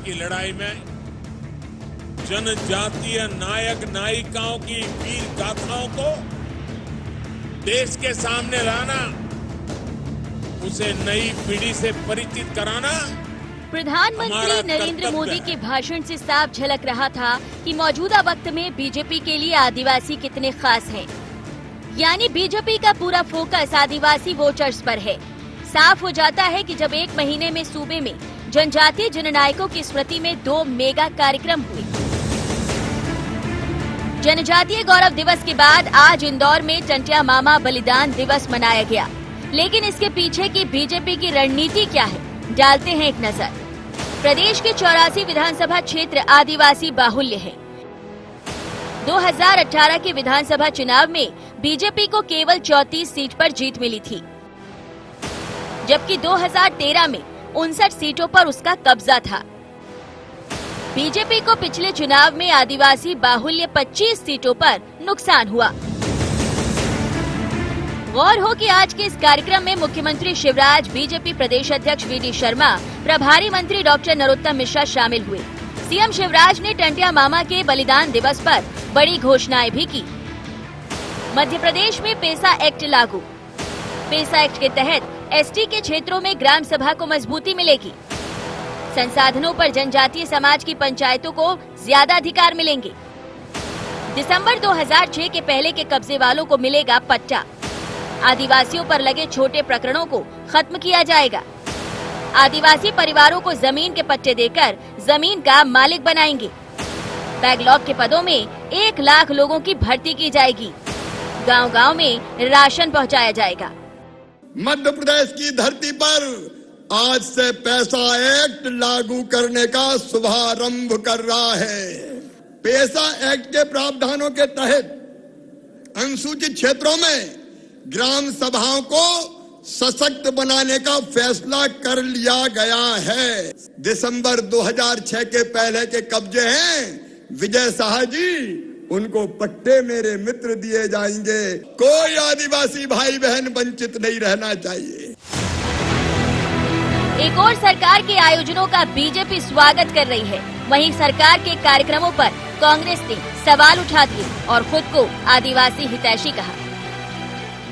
की लड़ाई में जनजातीय नायक नायिकाओं की वीर गाथाओं को देश के सामने लाना, उसे नई पीढ़ी से परिचित कराना प्रधानमंत्री नरेंद्र मोदी के भाषण से साफ झलक रहा था कि मौजूदा वक्त में बीजेपी के लिए आदिवासी कितने खास हैं। यानी बीजेपी का पूरा फोकस आदिवासी वोटर्स पर है। साफ हो जाता है कि जब एक महीने में सूबे में जनजातीय जननायकों की स्मृति में 2 मेगा कार्यक्रम हुए। जनजातीय गौरव दिवस के बाद आज इंदौर में टंटिया मामा बलिदान दिवस मनाया गया। लेकिन इसके पीछे की बीजेपी की रणनीति क्या है, डालते हैं एक नजर। प्रदेश के 84 विधानसभा क्षेत्र आदिवासी बाहुल्य है। 2018 के विधानसभा चुनाव में बीजेपी को केवल 34 सीट पर जीत मिली थी, जबकि 2013 में 59 सीटों पर उसका कब्जा था। बीजेपी को पिछले चुनाव में आदिवासी बाहुल्य 25 सीटों पर नुकसान हुआ। गौर हो कि आज के इस कार्यक्रम में मुख्यमंत्री शिवराज, बीजेपी प्रदेश अध्यक्ष वीडी शर्मा, प्रभारी मंत्री डॉक्टर नरोत्तम मिश्रा शामिल हुए। सीएम शिवराज ने टंटिया मामा के बलिदान दिवस पर बड़ी घोषणाएं भी की। मध्य प्रदेश में पेसा एक्ट लागू। पेसा एक्ट के तहत एसटी के क्षेत्रों में ग्राम सभा को मजबूती मिलेगी। संसाधनों पर जनजातीय समाज की पंचायतों को ज्यादा अधिकार मिलेंगे। दिसंबर 2006 के पहले के कब्जे वालों को मिलेगा पट्टा। आदिवासियों पर लगे छोटे प्रकरणों को खत्म किया जाएगा। आदिवासी परिवारों को जमीन के पट्टे देकर जमीन का मालिक बनाएंगे। बैकलॉग के पदों में 1 लाख लोगों की भर्ती की जाएगी। गांव-गांव में राशन पहुंचाया जाएगा। मध्य प्रदेश की धरती पर आज से पेसा एक्ट लागू करने का शुभारंभ कर रहा है। पेसा एक्ट के प्रावधानों के तहत अनुसूचित क्षेत्रों में ग्राम सभाओं को सशक्त बनाने का फैसला कर लिया गया है। दिसंबर 2006 के पहले के कब्जे हैं विजय शाह जी, उनको पट्टे मेरे मित्र दिए जाएंगे। कोई आदिवासी भाई बहन वंचित नहीं रहना चाहिए। एक और सरकार के आयोजनों का बीजेपी स्वागत कर रही है, वहीं सरकार के कार्यक्रमों पर कांग्रेस ने सवाल उठा दिए और खुद को आदिवासी हितैषी कहा।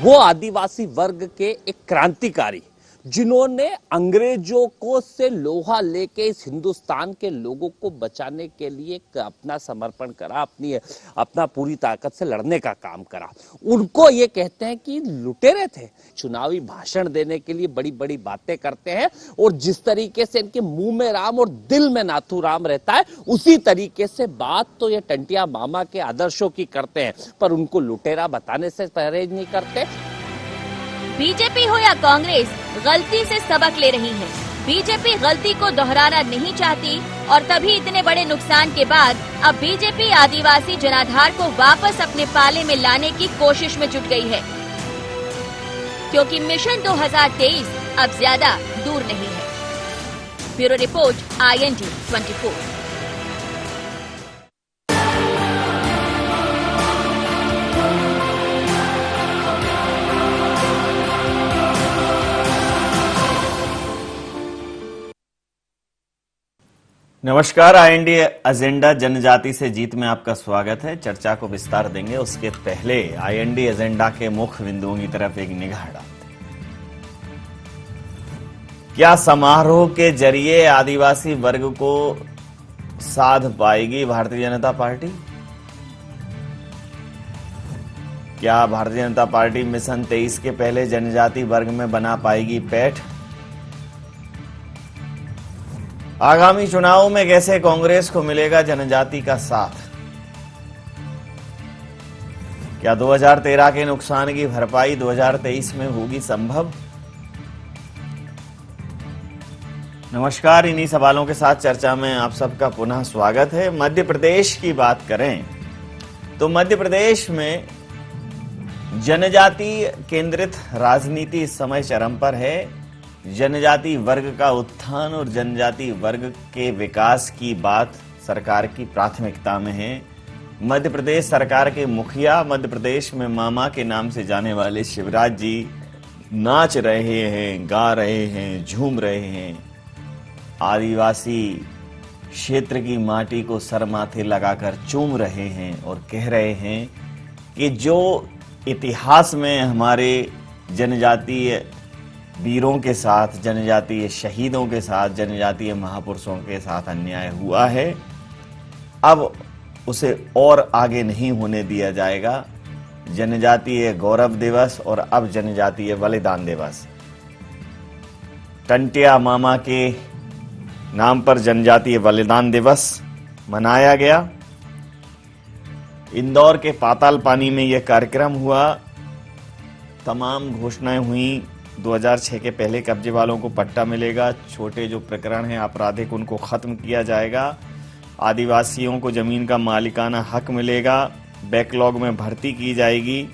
वो आदिवासी वर्ग के एक क्रांतिकारी जिन्होंने अंग्रेजों को से लोहा लेके इस हिंदुस्तान के लोगों को बचाने के लिए अपना समर्पण करा, अपना पूरी ताकत से लड़ने का काम करा। उनको ये कहते हैं कि लुटेरे थे। चुनावी भाषण देने के लिए बड़ी बड़ी बातें करते हैं और जिस तरीके से इनके मुंह में राम और दिल में नाथू राम रहता है, उसी तरीके से बात तो ये टंटिया मामा के आदर्शों की करते हैं, पर उनको लुटेरा बताने से परहेज नहीं करते। बीजेपी हो या कांग्रेस गलती से सबक ले रही है। बीजेपी गलती को दोहराना नहीं चाहती और तभी इतने बड़े नुकसान के बाद अब बीजेपी आदिवासी जनाधार को वापस अपने पाले में लाने की कोशिश में जुट गई है, क्योंकि मिशन 2023 अब ज्यादा दूर नहीं है। Bureau report, IND 24। नमस्कार, IND एजेंडा जनजाति से जीत में आपका स्वागत है। चर्चा को विस्तार देंगे, उसके पहले IND एजेंडा के मुख्य बिंदुओं की तरफ एक निगाह डालते हैं। क्या समारोह के जरिए आदिवासी वर्ग को साध पाएगी भारतीय जनता पार्टी? क्या भारतीय जनता पार्टी मिशन 23 के पहले जनजाति वर्ग में बना पाएगी पैठ? आगामी चुनावों में कैसे कांग्रेस को मिलेगा जनजाति का साथ? क्या 2013 के नुकसान की भरपाई 2023 में होगी संभव? नमस्कार, इन्हीं सवालों के साथ चर्चा में आप सबका पुनः स्वागत है। मध्य प्रदेश की बात करें तो मध्य प्रदेश में जनजाति केंद्रित राजनीति इस समय चरम पर है। जनजाति वर्ग का उत्थान और जनजाति वर्ग के विकास की बात सरकार की प्राथमिकता में है। मध्य प्रदेश सरकार के मुखिया, मध्य प्रदेश में मामा के नाम से जाने वाले शिवराज जी नाच रहे हैं, गा रहे हैं, झूम रहे हैं। आदिवासी क्षेत्र की माटी को सर माथे लगाकर चूम रहे हैं और कह रहे हैं कि जो इतिहास में हमारे जनजातीय वीरों के साथ, जनजातीय शहीदों के साथ, जनजातीय महापुरुषों के साथ अन्याय हुआ है, अब उसे और आगे नहीं होने दिया जाएगा। जनजातीय गौरव दिवस और अब जनजातीय बलिदान दिवस, टंटिया मामा के नाम पर जनजातीय बलिदान दिवस मनाया गया। इंदौर के पाताल पानी में यह कार्यक्रम हुआ। तमाम घोषणाएं हुई। 2006 के पहले कब्जे वालों को पट्टा मिलेगा, छोटे जो प्रकरण हैं आपराधिक उनको खत्म किया जाएगा, आदिवासियों को जमीन का मालिकाना हक मिलेगा, बैकलॉग में भर्ती की जाएगी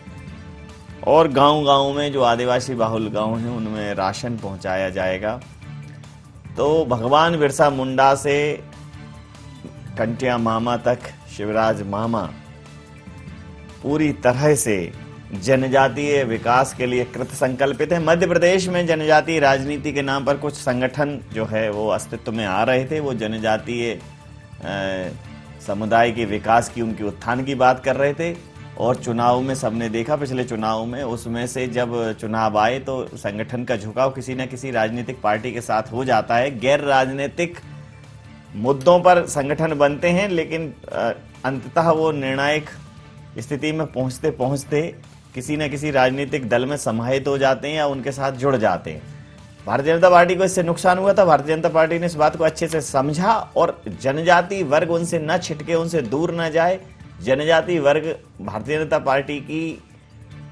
और गांव-गांव में जो आदिवासी बाहुल गांव हैं उनमें राशन पहुंचाया जाएगा। तो भगवान बिरसा मुंडा से टंटिया मामा तक शिवराज मामा पूरी तरह से जनजातीय विकास के लिए कृत संकल्पित है। मध्य प्रदेश में जनजातीय राजनीति के नाम पर कुछ संगठन जो है वो अस्तित्व में आ रहे थे। वो जनजातीय समुदाय के विकास की, उनके उत्थान की बात कर रहे थे और चुनाव में सबने देखा, पिछले चुनाव में उसमें से जब चुनाव आए तो संगठन का झुकाव किसी न किसी राजनीतिक पार्टी के साथ हो जाता है। गैर राजनीतिक मुद्दों पर संगठन बनते हैं लेकिन अंततः वो निर्णायक स्थिति में पहुंचते पहुंचते किसी न किसी राजनीतिक दल में समाहित हो जाते हैं या उनके साथ जुड़ जाते हैं। भारतीय जनता पार्टी को इससे नुकसान हुआ था। भारतीय जनता पार्टी ने इस बात को अच्छे से समझा और जनजातीय वर्ग उनसे न छिटके, उनसे दूर न जाए। जनजातीय वर्ग भारतीय जनता पार्टी की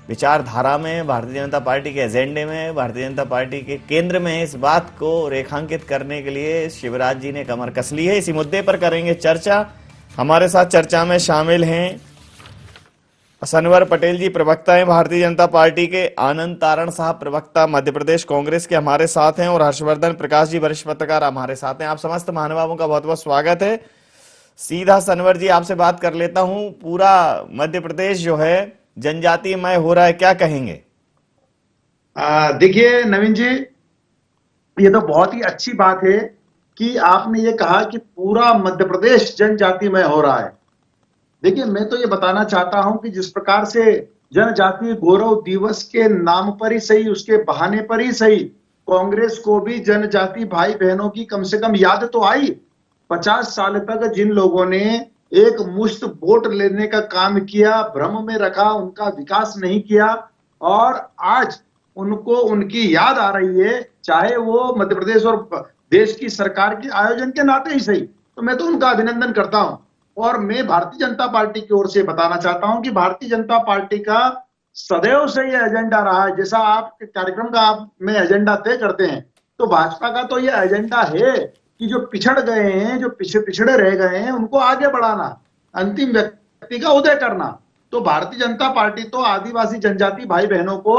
विचारधारा में, भारतीय जनता पार्टी के एजेंडे में, भारतीय जनता पार्टी के केंद्र में इस बात को रेखांकित करने के लिए शिवराज जी ने कमर कस ली है। इसी मुद्दे पर करेंगे चर्चा। हमारे साथ चर्चा में शामिल हैं सनवर पटेल जी, प्रवक्ता हैं भारतीय जनता पार्टी के, आनंद तारण साहब प्रवक्ता मध्य प्रदेश कांग्रेस के हमारे साथ हैं और हर्षवर्धन प्रकाश जी वरिष्ठ पत्रकार हमारे साथ हैं। आप समस्त महानुभावों का बहुत बहुत स्वागत है। सीधा सनवर जी आपसे बात कर लेता हूं। पूरा मध्य प्रदेश जो है जनजातीयमय हो रहा है, क्या कहेंगे? देखिए नवीन जी, ये तो बहुत ही अच्छी बात है कि आपने ये कहा कि पूरा मध्य प्रदेश जनजातीयमय हो रहा है। देखिए, मैं तो ये बताना चाहता हूं कि जिस प्रकार से जनजातीय गौरव दिवस के नाम पर ही सही, उसके बहाने पर ही सही, कांग्रेस को भी जनजातीय भाई बहनों की कम से कम याद तो आई। 50 साल तक जिन लोगों ने एक मुश्त वोट लेने का काम किया, भ्रम में रखा, उनका विकास नहीं किया और आज उनको उनकी याद आ रही है, चाहे वो मध्य प्रदेश और देश की सरकार के आयोजन के नाते ही सही, तो मैं तो उनका अभिनंदन करता हूं। और मैं भारतीय जनता पार्टी की ओर से बताना चाहता हूं कि भारतीय जनता पार्टी का सदैव से यह एजेंडा रहा है। जैसा आप कार्यक्रम का आप में एजेंडा तय करते हैं, तो भाजपा का तो यह एजेंडा है कि जो पिछड़ गए हैं, जो पिछड़े रह गए हैं, उनको आगे बढ़ाना, अंतिम व्यक्ति का उदय करना। तो भारतीय जनता पार्टी तो आदिवासी जनजाति भाई बहनों को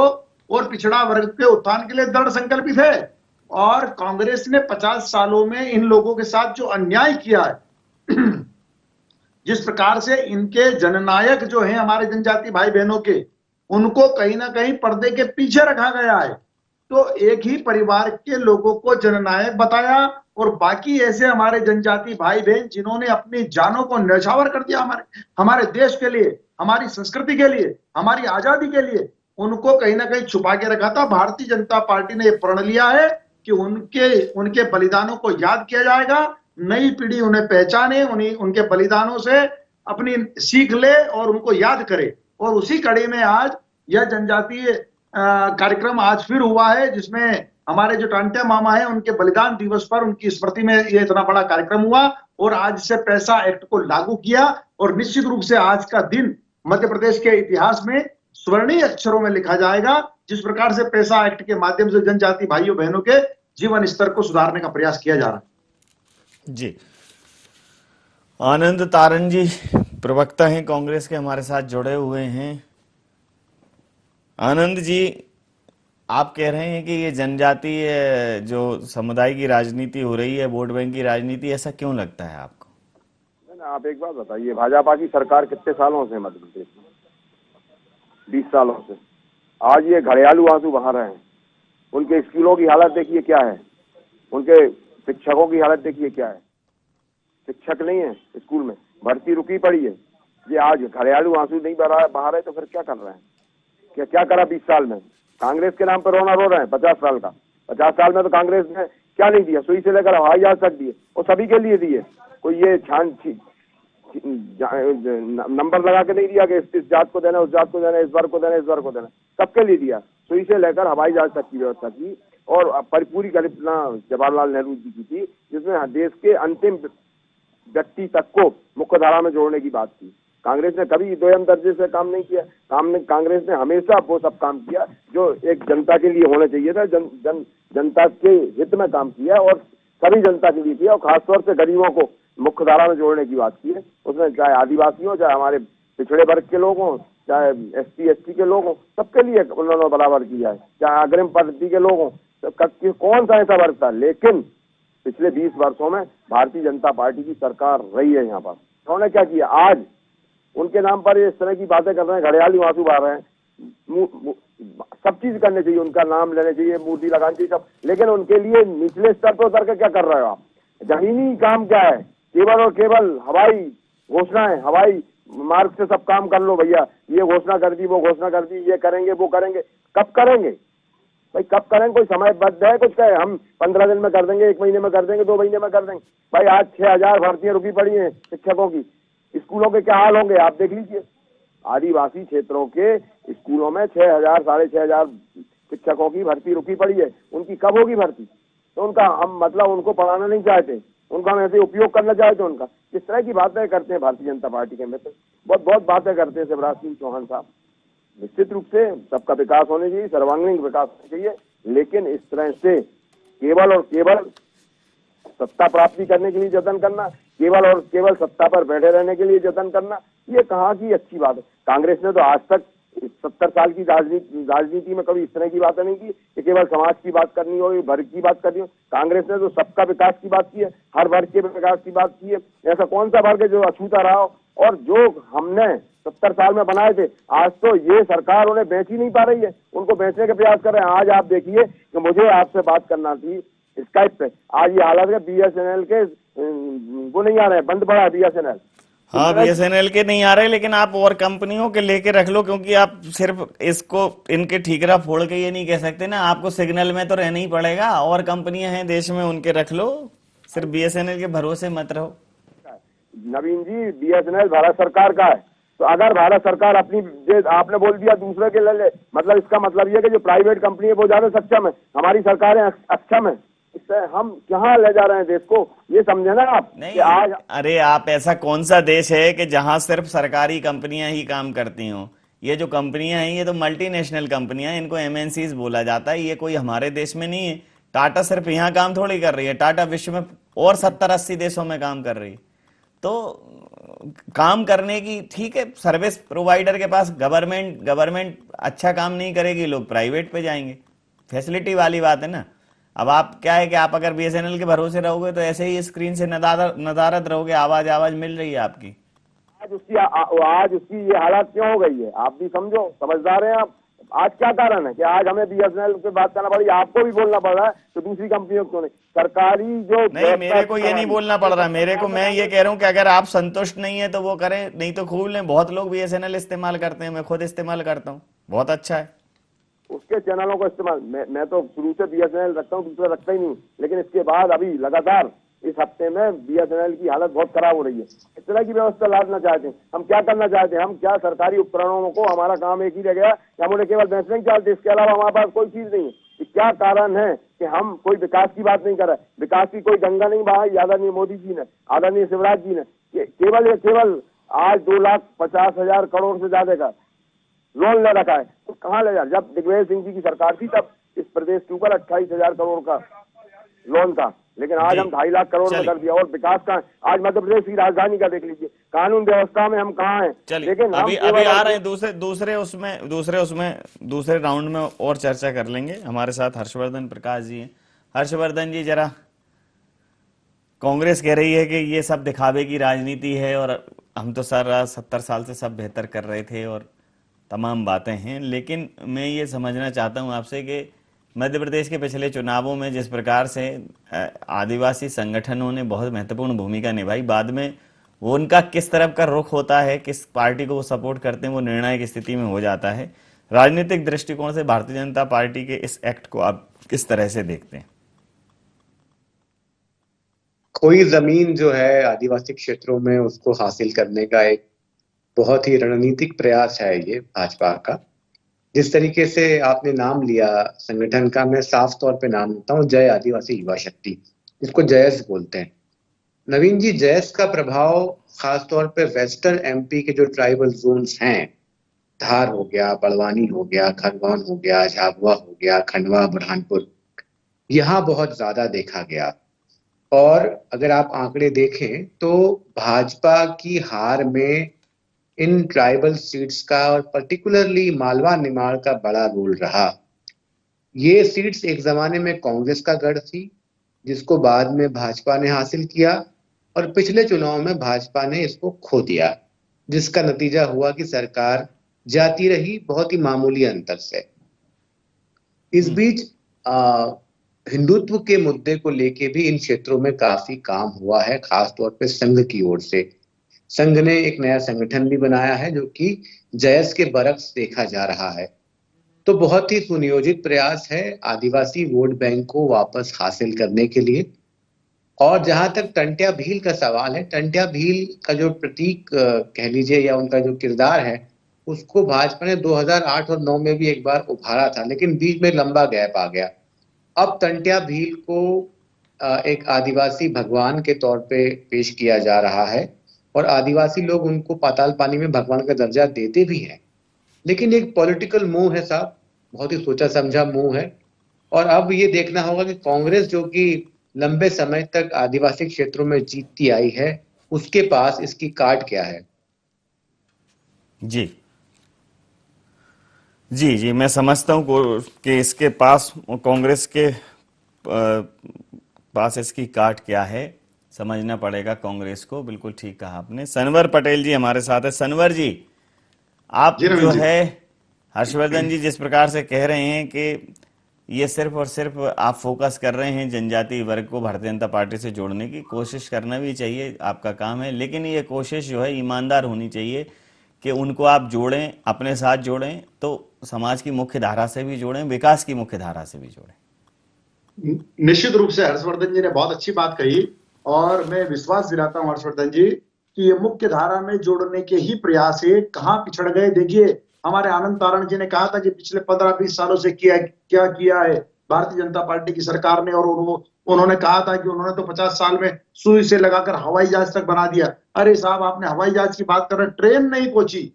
और पिछड़ा वर्ग के उत्थान के लिए दृढ़ संकल्पित है। और कांग्रेस ने 50 सालों में इन लोगों के साथ जो अन्याय किया है, जिस प्रकार से इनके जननायक जो हैं हमारे जनजाति भाई बहनों के, उनको कहीं ना कहीं पर्दे के पीछे रखा गया है। तो एक ही परिवार के लोगों को जननायक बताया और बाकी ऐसे हमारे जनजाति भाई बहन जिन्होंने अपनी जानों को न्यौछावर कर दिया हमारे देश के लिए, हमारी संस्कृति के लिए, हमारी आजादी के लिए, उनको कहीं ना कहीं छुपा के रखा था। भारतीय जनता पार्टी ने प्रण लिया है कि उनके बलिदानों को याद किया जाएगा, नई पीढ़ी उन्हें पहचाने, उनके बलिदानों से अपनी सीख ले और उनको याद करे। और उसी कड़ी में आज यह जनजातीय कार्यक्रम आज फिर हुआ है, जिसमें हमारे जो टांटिया मामा है उनके बलिदान दिवस पर उनकी स्मृति में यह इतना बड़ा कार्यक्रम हुआ और आज से पैसा एक्ट को लागू किया। और निश्चित रूप से आज का दिन मध्य प्रदेश के इतिहास में स्वर्णीय अक्षरों में लिखा जाएगा, जिस प्रकार से पैसा एक्ट के माध्यम से जनजाति भाइयों बहनों के जीवन स्तर को सुधारने का प्रयास किया जा रहा है। जी, आनंद तारण जी प्रवक्ता हैं कांग्रेस के, हमारे साथ जुड़े हुए हैं। आनंद जी, आप कह रहे हैं कि ये जनजातीय जो समुदाय की राजनीति हो रही है, वोट बैंक की राजनीति, ऐसा क्यों लगता है आपको? आप एक बात बताइए, भाजपा की सरकार कितने सालों से मध्य प्रदेश में? 20 सालों से। आज ये घड़ियालू आंसू बहा रहे हैं। उनके स्कूलों की हालत देखिए क्या है, उनके शिक्षकों की हालत देखिए क्या है। शिक्षक नहीं है स्कूल में, भर्ती रुकी पड़ी है। ये आज घरेलू आंसू नहीं बहा रहे तो फिर क्या कर रहे हैं? क्या करा 20 साल में? कांग्रेस के नाम पर रोना रो रहे हैं 50 साल का। 50 साल में तो कांग्रेस ने क्या नहीं दिया? सुई से लेकर हवाई जहाज तक दिए, और सभी के लिए दिए। कोई ये नंबर लगा के नहीं दिया कि इस जात को देना, उस जात को देना, इस वर्ग को देना, इस वर्ग को देना। सबके लिए दिया, सुई से लेकर हवाई जहाज तक की व्यवस्था की। और पूरी कल्पना जवाहरलाल नेहरू जी की थी, जिसमें देश के अंतिम व्यक्ति तक को मुख्य धारा में जोड़ने की बात की। कांग्रेस ने कभी दोयम दर्जे से काम नहीं किया। कांग्रेस ने हमेशा वो सब काम किया जो एक जनता के लिए होना चाहिए था। जनता के हित में काम किया और सभी जनता के लिए किया, और खासतौर से गरीबों को मुख्य धारा में जोड़ने की बात की है। उसमें चाहे आदिवासी हो, चाहे हमारे पिछड़े वर्ग के लोग हों, चाहे SC ST के लोग हों, सबके लिए उन्होंने बराबर किया है। चाहे अग्रिम पंक्ति के लोग हों, कौन सा ऐसा वर्ग था? लेकिन पिछले 20 वर्षों में भारतीय जनता पार्टी की सरकार रही है यहाँ पर। उन्होंने क्या किया? आज उनके नाम पर इस तरह की बातें कर रहे हैं, घड़ियाली आंसू बहा रहे हैं। सब चीज करने चाहिए, उनका नाम लेने चाहिए, मूर्ति लगानी चाहिए, सब। लेकिन उनके लिए निचले स्तर पर उतर कर क्या कर रहे हो आप? जमीनी काम क्या है? केवल और केवल हवाई घोषणाएं, हवाई मार्ग से सब काम कर लो भैया। ये घोषणा कर दी, वो घोषणा कर दी, ये करेंगे, वो करेंगे। कब करेंगे भाई? कब करेंगे? कोई समयबद्ध है? कुछ कहे हम 15 दिन में कर देंगे, 1 महीने में कर देंगे, 2 महीने में कर देंगे? भाई आज 6000 भर्तियां रुकी पड़ी हैं शिक्षकों की। स्कूलों के क्या हाल होंगे आप देख लीजिए। आदिवासी क्षेत्रों के स्कूलों में 6000 6500 शिक्षकों की भर्ती रुकी पड़ी है। उनकी कब होगी भर्ती? तो उनका हम मतलब उनको पढ़ाना नहीं चाहते, उनका हम ऐसे उपयोग करना चाहते उनका। इस तरह की बातें करते हैं भारतीय जनता पार्टी के मित्र, बहुत बातें करते हैं शिवराज सिंह चौहान साहब। निश्चित रूप से सबका विकास होने चाहिए, सर्वांगीण विकास होना चाहिए, लेकिन इस तरह से केवल और केवल सत्ता प्राप्ति करने के लिए जतन करना, केवल और केवल सत्ता पर बैठे रहने के लिए जतन करना, ये कहाँ की अच्छी बात है? कांग्रेस ने तो आज तक 70 साल की राजनीति में कभी इस तरह की बातें नहीं की कि केवल समाज की बात करनी हो, वर्ग की बात करनी हो। कांग्रेस ने तो सबका विकास की बात की है, हर वर्ग के विकास की बात की है। ऐसा कौन सा वर्ग है जो अछूता रहा हो? और जो हमने 70 साल में बनाए थे, आज तो ये सरकार उन्हें बेच ही नहीं पा रही है, उनको बेचने के प्रयास कर रहे हैं। आज आप देखिए कि मुझे आपसे बात करना थी स्काइप पे, आज ये हालत है BSNL के वो नहीं आ रहे हैं, बंद पड़ा है BSNL। हाँ, BSNL के नहीं आ रहे, लेकिन आप और कंपनियों के लेके रख लो, क्योंकि आप सिर्फ इसको इनके ठीकरा फोड़ के ये नहीं कह सकते ना, आपको सिग्नल में तो रहना ही पड़ेगा। और कंपनियां हैं देश में, उनके रख लो, सिर्फ BSNL के भरोसे मत रहो। नवीन जी, BSNL भारत सरकार का है, तो अगर भारत सरकार अपनी आपने बोल दिया दूसरे के ले, मतलब इसका मतलब ये कि जो प्राइवेट कंपनी है वो ज्यादा सक्षम है, हमारी सरकारें अक्षम है। इससे हम कहाँ ले जा रहे हैं देश को, ये समझे ना आप। नहीं, कि आज अरे आप, ऐसा कौन सा देश है कि जहां सिर्फ सरकारी कंपनियां ही काम करती हों? ये जो कंपनियां हैं ये तो मल्टीनेशनल कंपनियां हैं, इनको MNCs बोला जाता है। ये कोई हमारे देश में नहीं है। टाटा सिर्फ यहाँ काम थोड़ी कर रही है, टाटा विश्व में और 70-80 देशों में काम कर रही है। तो काम करने की, ठीक है, सर्विस प्रोवाइडर के पास गवर्नमेंट अच्छा काम नहीं करेगी, लोग प्राइवेट पे जाएंगे, फैसिलिटी वाली बात है ना। अब आप क्या है कि आप अगर BSNL के भरोसे रहोगे तो ऐसे ही स्क्रीन से नदारद रहोगे, आवाज मिल रही है आपकी। आज उसकी ये हालत क्यों हो गई है? आप भी समझो, समझदार हैं आप। आज क्या कारण है कि आज हमें BSNL पे बात करना पड़ी, आपको भी बोलना पड़ रहा है, तो दूसरी कंपनियों को नहीं? सरकारी जो नहीं, मेरे को ये नहीं बोलना पड़ रहा, मेरे को, मैं ये कह रहा हूँ कि अगर आप संतुष्ट नहीं है तो वो करें, नहीं तो खूब लें। बहुत लोग BSNL इस्तेमाल करते हैं, मैं खुद इस्तेमाल करता हूँ, बहुत अच्छा है। उसके चैनलों को इस्तेमाल, मैं तो शुरू से BSNL रखता हूँ, दूसरा रखता ही नहीं। लेकिन इसके बाद अभी लगातार इस हफ्ते में BSNL की हालत बहुत खराब हो रही है। इस तरह की व्यवस्था लादना चाहते हैं। हम क्या करना चाहते हैं? हम क्या सरकारी उपकरणों को, हमारा काम एक ही रह गया कि हम उन्हें केवल बेचने की चाहते हैं, इसके अलावा हमारे पास कोई चीज नहीं है। कि क्या कारण है कि हम कोई विकास की बात नहीं कर रहे? विकास की कोई गंगा नहीं बहाई आदरणीय मोदी जी ने, आदरणीय शिवराज जी ने। केवल आज 2,50,000 करोड़ से ज्यादा का लोन ले रखा है, तो कहाँ ले जा? जब दिग्विजय सिंह जी की सरकार थी तब इस प्रदेश के ऊपर 28,000 करोड़ का लोन था, लेकिन आज हम 2.5 लाख करोड़ में कर दिया। और विकास का आज मध्य प्रदेश की राजधानी का देख लीजिए, कानून व्यवस्था में हम कहाँ हैं? लेकिन अभी आ रहे हैं दूसरे राउंड में और चर्चा कर लेंगे। हमारे साथ हर्षवर्धन प्रकाश जी हैं। हर्षवर्धन जी, जरा, कांग्रेस कह रही है कि ये सब दिखावे की राजनीति है और हम तो 70 साल से सब बेहतर कर रहे थे और तमाम बातें हैं, लेकिन मैं ये समझना चाहता हूं आपसे कि मध्य प्रदेश के पिछले चुनावों में जिस प्रकार से आदिवासी संगठनों ने बहुत महत्वपूर्ण भूमिका निभाई, बाद में वो उनका किस तरफ का रुख होता है, किस पार्टी को वो सपोर्ट करते हैं, वो निर्णायक स्थिति में हो जाता है। राजनीतिक दृष्टिकोण से भारतीय जनता पार्टी के इस एक्ट को आप किस तरह से देखते हैं? कोई जमीन जो है आदिवासी क्षेत्रों में उसको हासिल करने का एक बहुत ही रणनीतिक प्रयास है ये भाजपा का। जिस तरीके से आपने नाम लिया संगठन का, मैं साफ तौर पे नाम लेता हूँ, जय आदिवासी युवा शक्ति, जिसको जयस बोलते हैं। नवीन जी, जयस का प्रभाव खासतौर पे वेस्टर्न एमपी के जो ट्राइबल जोन्स हैं, धार हो गया, बड़वानी हो गया, खरगोन हो गया, झाबुआ हो गया, खंडवा, बुरहानपुर, यहाँ बहुत ज्यादा देखा गया। और अगर आप आंकड़े देखें तो भाजपा की हार में इन ट्राइबल सीट्स का और पर्टिकुलरली मालवा निमाड़ का बड़ा रोल रहा। ये सीट्स एक जमाने में कांग्रेस का गढ़ थी, जिसको बाद में भाजपा ने हासिल किया, और पिछले चुनाव में भाजपा ने इसको खो दिया, जिसका नतीजा हुआ कि सरकार जाती रही बहुत ही मामूली अंतर से। इस बीच हिंदुत्व के मुद्दे को लेके भी इन क्षेत्रों में काफी काम हुआ है, खासतौर पे संघ की ओर से। संघ ने एक नया संगठन भी बनाया है जो कि जयस के बरक्स देखा जा रहा है। तो बहुत ही सुनियोजित प्रयास है आदिवासी वोट बैंक को वापस हासिल करने के लिए। और जहां तक टंट्या भील का सवाल है, टंट्या भील का जो प्रतीक कह लीजिए या उनका जो किरदार है, उसको भाजपा ने 2008 और 9 में भी एक बार उभारा था, लेकिन बीच में लंबा गैप आ गया। अब टंट्या भील को एक आदिवासी भगवान के तौर पे पेश किया जा रहा है, और आदिवासी लोग उनको पाताल पानी में भगवान का दर्जा देते भी हैं। लेकिन एक पॉलिटिकल मूव है साहब, बहुत ही सोचा समझा मूव है। और अब ये देखना होगा कि कांग्रेस जो कि लंबे समय तक आदिवासी क्षेत्रों में जीतती आई है, उसके पास इसकी कार्ड क्या है। जी जी जी, मैं समझता हूँ कि इसके पास, कांग्रेस के पास इसकी कार्ड क्या है, समझना पड़ेगा कांग्रेस को। बिल्कुल ठीक कहा आपने। सनवर पटेल जी हमारे साथ है। सनवर जी, आप जो है हर्षवर्धन जी जिस प्रकार से कह रहे हैं कि ये सिर्फ और सिर्फ आप फोकस कर रहे हैं जनजातीय वर्ग को भारतीय जनता पार्टी से जोड़ने की, कोशिश करना भी चाहिए, आपका काम है, लेकिन ये कोशिश जो है ईमानदार होनी चाहिए कि उनको आप जोड़ें, अपने साथ जोड़ें, तो समाज की मुख्य धारा से भी जोड़ें, विकास की मुख्य धारा से भी जोड़ें। निश्चित रूप से हर्षवर्धन जी ने बहुत अच्छी बात कही, और मैं विश्वास दिलाता हूं हर्षवर्धन जी कि ये मुख्य धारा में जोड़ने के ही प्रयास है। कहां पिछड़ गए, देखिए हमारे आनंद तारण जी ने कहा था कि पिछले 15-20 सालों से क्या किया है भारतीय जनता पार्टी की सरकार ने, और उन्होंने कहा था कि उन्होंने तो 50 साल में सुई से लगाकर हवाई जहाज तक बना दिया। अरे साहब, आपने हवाई जहाज की बात कर रहे, ट्रेन नहीं पहुंची,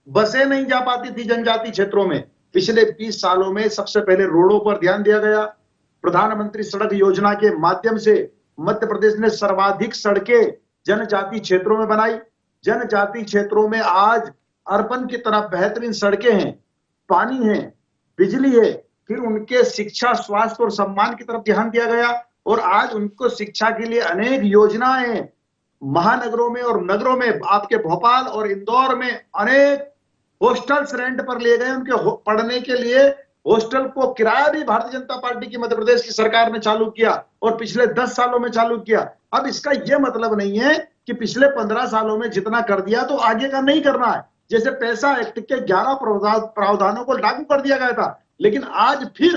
बसें नहीं जा पाती थी जनजातीय क्षेत्रों में। पिछले 20 सालों में सबसे पहले रोडों पर ध्यान दिया गया। प्रधानमंत्री सड़क योजना के माध्यम से मध्य प्रदेश ने सर्वाधिक सड़कें जनजातीय क्षेत्रों में बनाई। जनजातीय क्षेत्रों में आज अर्बन की तरह बेहतरीन सड़कें हैं, पानी है, बिजली है। फिर उनके शिक्षा, स्वास्थ्य और सम्मान की तरफ ध्यान दिया गया, और आज उनको शिक्षा के लिए अनेक योजनाएं महानगरों में और नगरों में, आपके भोपाल और इंदौर में अनेक हॉस्टल्स रेंट पर लिए गए उनके पढ़ने के लिए। हॉस्टल को किराया भी भारतीय जनता पार्टी की मध्य प्रदेश की सरकार ने चालू किया, और पिछले 10 सालों में चालू किया। अब इसका यह मतलब नहीं है कि पिछले 15 सालों में जितना कर दिया तो आगे का नहीं करना है। जैसे पैसा एक्ट के 11 प्रावधानों को लागू कर दिया गया था, लेकिन आज फिर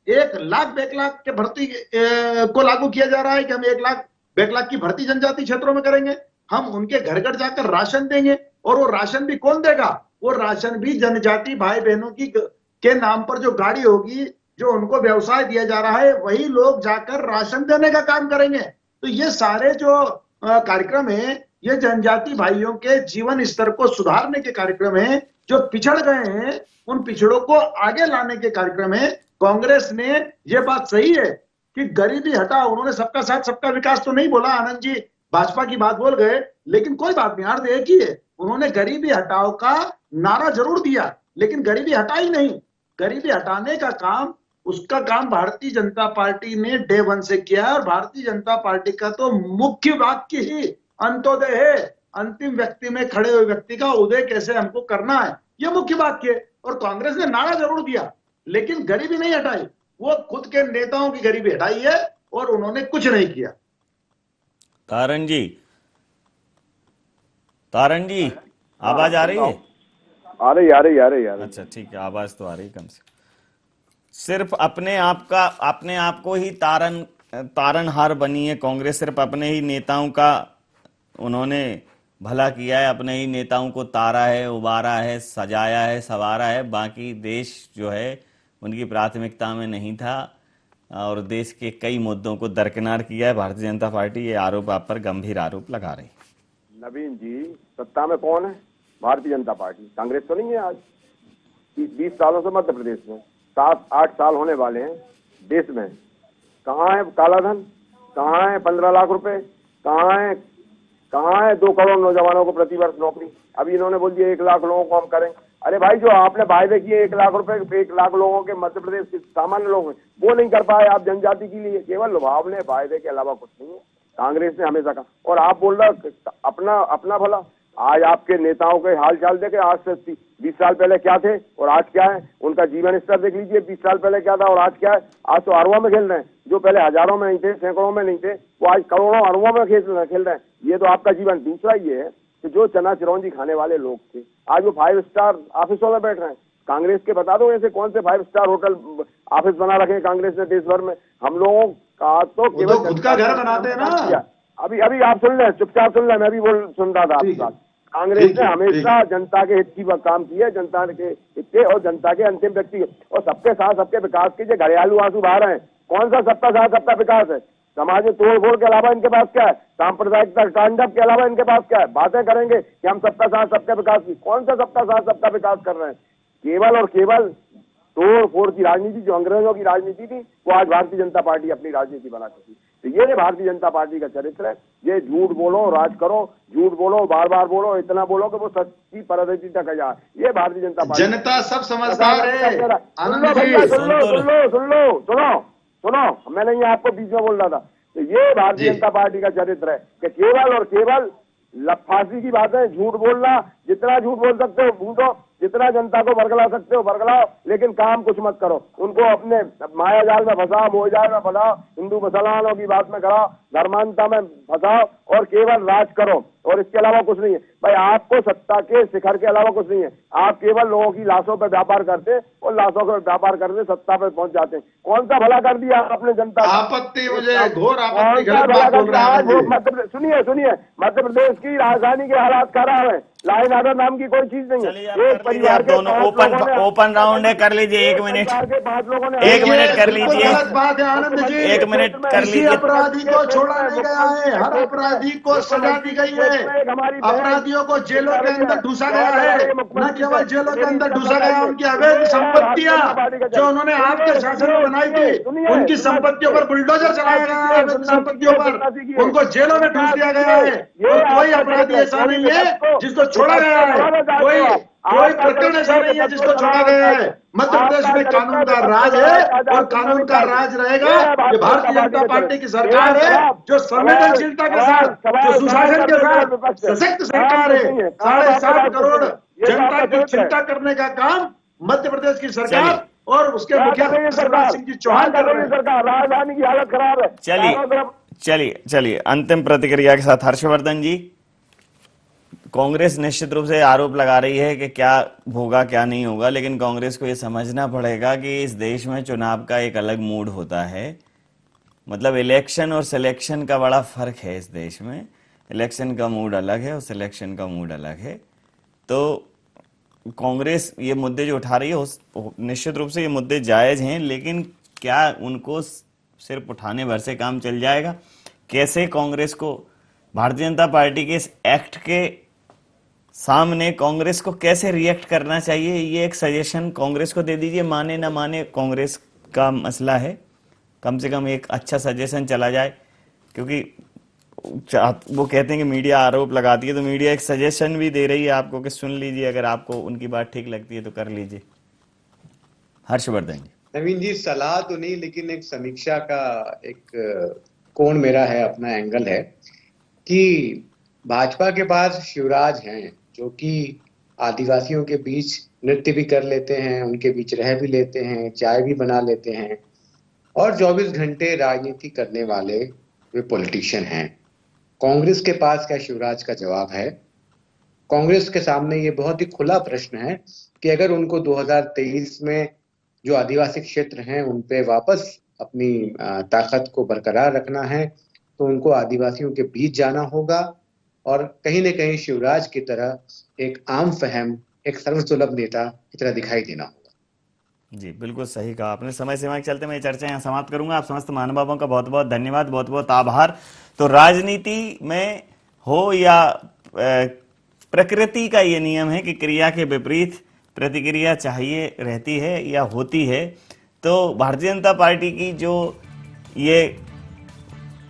1 लाख बैकलॉग के भर्ती को लागू किया जा रहा है कि हम 1 लाख बैकलॉग की भर्ती जनजातीय क्षेत्रों में करेंगे। हम उनके घर घर जाकर राशन देंगे, और वो राशन भी कौन देगा? वो राशन भी जनजातीय भाई बहनों की के नाम पर जो गाड़ी होगी, जो उनको व्यवसाय दिया जा रहा है, वही लोग जाकर राशन देने का काम करेंगे। तो ये सारे जो कार्यक्रम है, ये जनजातीय भाइयों के जीवन स्तर को सुधारने के कार्यक्रम है। जो पिछड़ गए हैं उन पिछड़ों को आगे लाने के कार्यक्रम है। कांग्रेस ने ये बात सही है कि गरीबी हटाओ, उन्होंने सबका साथ सबका विकास तो नहीं बोला, आनंद जी भाजपा की बात बोल गए, लेकिन कोई बात नहीं, अर्थ एक ही है। उन्होंने गरीबी हटाओ का नारा जरूर दिया, लेकिन गरीबी हटाई नहीं। गरीबी हटाने का काम, उसका काम भारतीय जनता पार्टी ने डे 1 से किया है, और भारतीय जनता पार्टी का तो मुख्य वाक्य ही अंत्योदय है। अंतिम व्यक्ति में खड़े हुए व्यक्ति का उदय कैसे हमको करना है, यह मुख्य वाक्य है। और कांग्रेस ने नारा जरूर दिया, लेकिन गरीबी नहीं हटाई। वो खुद के नेताओं की गरीबी हटाई है और उन्होंने कुछ नहीं किया। तारण जी आवाज आ रही है? आ रही। अच्छा ठीक है, आवाज तो आ रही कम से। सिर्फ अपने आप को ही तारनहार बनी है कांग्रेस, सिर्फ अपने ही नेताओं का उन्होंने भला किया है, अपने ही नेताओं को तारा है, उबारा है, सजाया है, संवारा है। बाकी देश जो है उनकी प्राथमिकता में नहीं था और देश के कई मुद्दों को दरकिनार किया है भारतीय जनता पार्टी। ये आरोप आप पर गंभीर आरोप लगा रही है। नवीन जी, सत्ता में कौन है? भारतीय जनता पार्टी, कांग्रेस तो नहीं है। आज 20 सालों से मध्य प्रदेश में 7-8 साल होने वाले हैं देश में। कहाँ है काला धन? कहाँ है 15 लाख रुपए? कहाँ है 2 करोड़ नौजवानों को प्रतिवर्ष नौकरी? अभी इन्होंने बोल दिया 1 लाख लोगों को हम करेंगे। अरे भाई, जो आपने वायदे किए 1 लाख रुपए, 1 लाख लोगों के मध्य प्रदेश के सामान्य लोग हैं, वो नहीं कर पाए आप जनजाति के लिए। केवल लुभावने वायदे के अलावा कुछ नहीं है कांग्रेस ने हमेशा कहा। और आप बोल रहे अपना भला। आज आपके नेताओं के हाल चाल देखे, आज से 20 साल पहले क्या थे और आज क्या है। उनका जीवन स्तर देख लीजिए, 20 साल पहले क्या था और आज क्या है। आज तो अरबों में खेल रहे हैं, जो पहले हजारों में नहीं थे, सैकड़ों में नहीं थे, वो आज करोड़ों अरबों में खेल रहे हैं। ये तो आपका जीवन। दूसरा ये है कि जो चना चिरौंजी खाने वाले लोग थे, आज वो 5 स्टार ऑफिसों में बैठ रहे हैं। कांग्रेस के बता दो ऐसे कौन से 5 स्टार होटल ऑफिस बना रखे कांग्रेस ने देश भर में। हम लोगों का तो केवल खुद का घर बनाते हैं ना। अभी आप सुन लें, चुपचाप सुन लें, मैं भी सुन रहा था आपके साथ। कांग्रेस ने हमेशा जनता के हित की काम की है, जनता के हित के और जनता के अंतिम व्यक्ति के और सबके साथ सबके विकास के जो घड़ियालू आंसू बहा रहे हैं। कौन सा सबका साथ सबका विकास है? समाज में तोड़ फोड़ के अलावा इनके पास क्या है? सांप्रदायिकता तांडव के अलावा इनके पास क्या है? बातें करेंगे कि हम सबका साथ सबका विकास की। कौन सा सबका साथ सबका विकास कर रहे हैं? केवल और केवल तोड़ फोड़ की राजनीति, जो अंग्रेजों की राजनीति थी, वो आज भारतीय जनता पार्टी अपनी राजनीति बना चुकी। तो ये भारतीय जनता पार्टी का चरित्र है। ये झूठ बोलो, राज करो, झूठ बोलो, बार बार बोलो, इतना बोलो कि वो सच की परिधि तक आ जाए। ये भारतीय जनता पार्टी। जनता सब समझदार है। सुनो, मैं नहीं आपको बीच में बोल रहा था। तो ये भारतीय जनता पार्टी का चरित्र है कि केवल और केवल लफासी की बात है, झूठ बोलना। जितना झूठ बोल सकते हो झूठो, जितना जनता को बरगला सकते हो बरगलाओ, लेकिन काम कुछ मत करो। उनको अपने माया जाल में फंसाओ, मोहजाल में फंसाओ, हिंदू मुसलमानों की बात में कराओ, धर्मांता में फंसाओ और केवल राज करो। और इसके अलावा कुछ नहीं है भाई। आपको सत्ता के शिखर के अलावा कुछ नहीं है। आप केवल लोगों की लाशों पर व्यापार करते और लाशों का व्यापार करते सत्ता पर पहुंच जाते हैं। कौन सा भला कर दिया आपने जनता? आपत्ति, मुझे घोर आपत्ति। सुनिए, मध्य प्रदेश की राजधानी के हालात खराब है। लाइन आर्डर नाम की कोई चीज नहीं है। एक परिवार के दोनों ओपन राउंड है, कर लीजिए। 1 मिनट कर लीजिए। गलत बात है आनंद जी। 1 मिनट कर लीजिए। अपराधी को छोड़ा नहीं गया है, हर अपराधी को सजा दी गई है। अपराधियों को जेलों के अंदर ढूंसा गया है। न केवल जेलों के अंदर ढूंसा गया, उनकी अवैध संपत्तियां जो उन्होंने आपके शासन में बनाई थी, उनकी संपत्तियों पर बुलडोजर चलाया गया है। अवैध संपत्तियों पर उनको जेलों में ढूंस दिया गया है। और कोई अपराधी ऐसा नहीं है जिसको छोड़ा गया है। कोई प्रकरण ऐसा नहीं है जिसको छोड़ा गया है। मध्य प्रदेश में कानून का राज है और कानून का राज रहेगा। ये भारतीय जनता पार्टी की सरकार है जो संवेदनशीलता के साथ, जो सुशासन के साथ सशक्त सरकार है। 7.5 करोड़ जनता की चिंता करने का काम मध्य प्रदेश की सरकार और उसके मुखिया शिवराज सिंह जी चौहान कर रहे हैं। राजधानी की हालत खराब है। चलिए अंतिम प्रतिक्रिया के साथ हर्षवर्धन जी। कांग्रेस निश्चित रूप से आरोप लगा रही है कि क्या होगा क्या नहीं होगा, लेकिन कांग्रेस को यह समझना पड़ेगा कि इस देश में चुनाव का एक अलग मूड होता है। मतलब इलेक्शन और सिलेक्शन का बड़ा फर्क है इस देश में। इलेक्शन का मूड अलग है और सिलेक्शन का मूड अलग है। तो कांग्रेस ये मुद्दे जो उठा रही है, निश्चित रूप से ये मुद्दे जायज हैं, लेकिन क्या उनको सिर्फ उठाने भर से काम चल जाएगा? कैसे कांग्रेस को, भारतीय जनता पार्टी के इस एक्ट के सामने कांग्रेस को कैसे रिएक्ट करना चाहिए, ये एक सजेशन कांग्रेस को दे दीजिए। माने ना माने कांग्रेस का मसला है, कम से कम एक अच्छा सजेशन चला जाए। क्योंकि वो कहते हैं कि मीडिया आरोप लगाती है, तो मीडिया एक सजेशन भी दे रही है आपको कि सुन लीजिए, अगर आपको उनकी बात ठीक लगती है तो कर लीजिए। हर्षवर्धन जी। नवीन जी, सलाह तो नहीं, लेकिन एक समीक्षा का एक कोण मेरा है, अपना एंगल है कि भाजपा के पास शिवराज हैं जो कि आदिवासियों के बीच नृत्य भी कर लेते हैं, उनके बीच रह भी लेते हैं, चाय भी बना लेते हैं और 24 घंटे राजनीति करने वाले वे पॉलिटिशियन हैं। कांग्रेस के पास क्या शिवराज का जवाब है? कांग्रेस के सामने ये बहुत ही खुला प्रश्न है कि अगर उनको 2023 में जो आदिवासी क्षेत्र हैं उन पे वापस अपनी ताकत को बरकरार रखना है तो उनको आदिवासियों के बीच जाना होगा और कहीं न कहीं शिवराज की तरह एक आम फहम, एक सर्वसुलभ नेता की तरह दिखाई देना होगा। जी, बिल्कुल सही कहा आपने। समय सीमा के चलते मैं ये चर्चा यहाँ समाप्त करूंगा। आप समस्त महानुभावों का बहुत बहुत धन्यवाद, बहुत बहुत आभार। तो राजनीति में हो या प्रकृति का ये नियम है कि क्रिया के विपरीत प्रतिक्रिया चाहिए रहती है या होती है। तो भारतीय जनता पार्टी की जो ये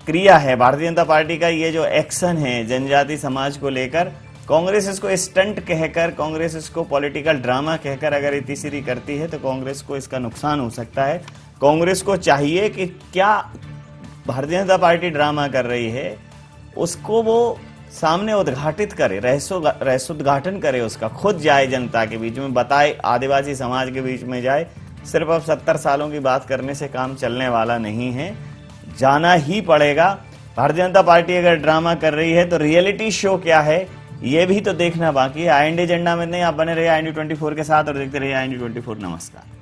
क्रिया है, भारतीय जनता पार्टी का ये जो एक्शन है जनजाति समाज को लेकर, कांग्रेस इसको स्टंट कहकर, कांग्रेस इसको पॉलिटिकल ड्रामा कहकर अगर इतिश्री करती है तो कांग्रेस को इसका नुकसान हो सकता है। कांग्रेस को चाहिए कि क्या भारतीय जनता पार्टी ड्रामा कर रही है उसको वो सामने उद्घाटित करे, रहस्योद्घाटन करे, उसका खुद जाए जनता के बीच में, बताए, आदिवासी समाज के बीच में जाए। सिर्फ अब 70 सालों की बात करने से काम चलने वाला नहीं है, जाना ही पड़ेगा। भारतीय जनता पार्टी अगर ड्रामा कर रही है तो रियलिटी शो क्या है ये भी तो देखना बाकी है। IND एजेंडा में नहीं, आप बने रहिए IND 24 के साथ और देखते रहिए IND 24। नमस्कार।